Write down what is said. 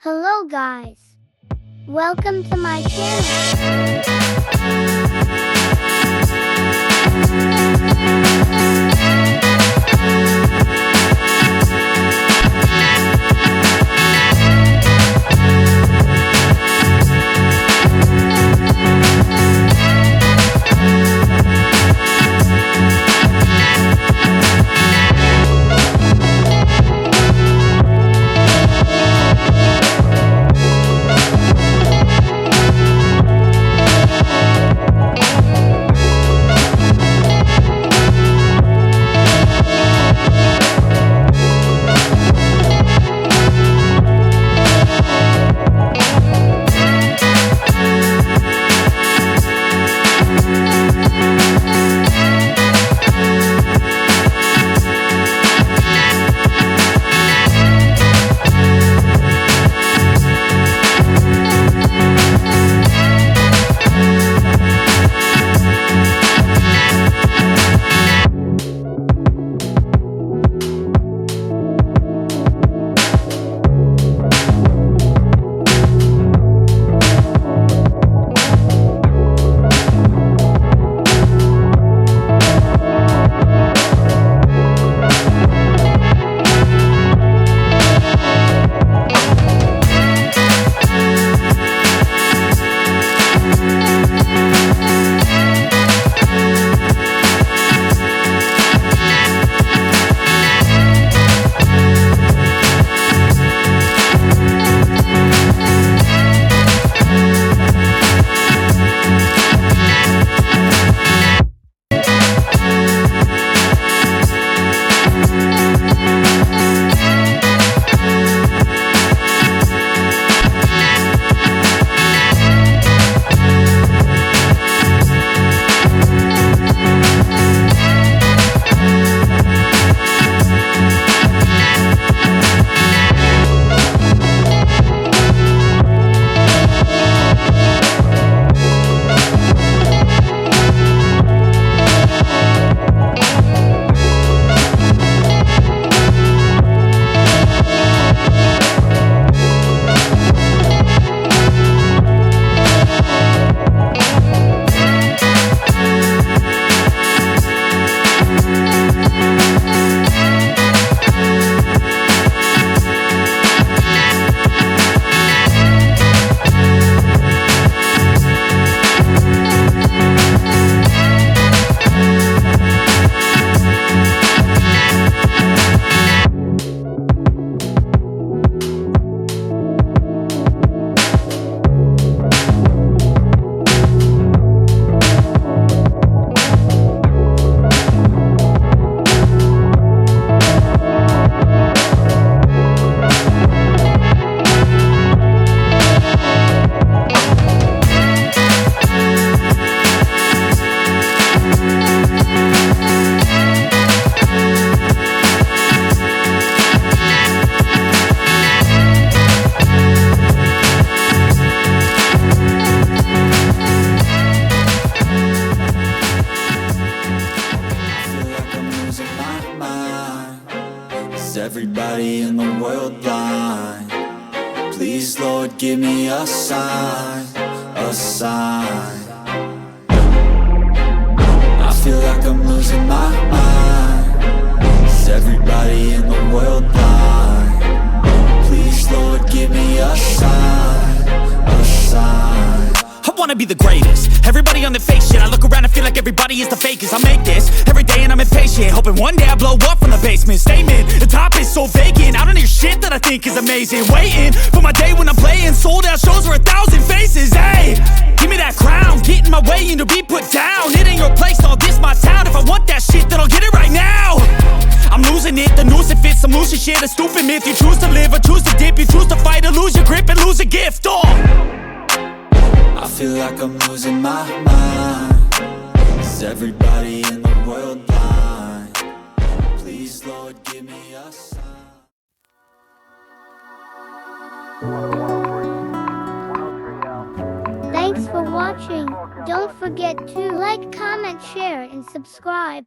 Hello guys, welcome to my channel. Is everybody in the world blind? Please, Lord, give me a sign, a sign. I feel like I'm losing my mind. Is everybody in the world blind? Please, Lord, give me a sign, a sign. I wanna be the greatest. Everybody on the fake shit. I look around and feel like everybody is the fakest. I make this every day and I'm impatient, hoping one day I blow up from the basement. Statement, the top is so vacant. I don't hear shit that I think is amazing. Waiting for my day when I'm playing sold out shows for 1,000 faces. Hey, give me that crown, get in my way and to be put down. It ain't your place, all this my town. If I want that shit, then I'll get it right now. I'm losing it, the noose it fits. I'm losing shit, a stupid myth. You choose to live or choose to dip. You choose to fight or lose your grip and lose a gift. I feel like I'm losing my mind. Is everybody in the world blind? Please, Lord, give me a sign. Thanks for watching. Don't forget to like, comment, share, and subscribe.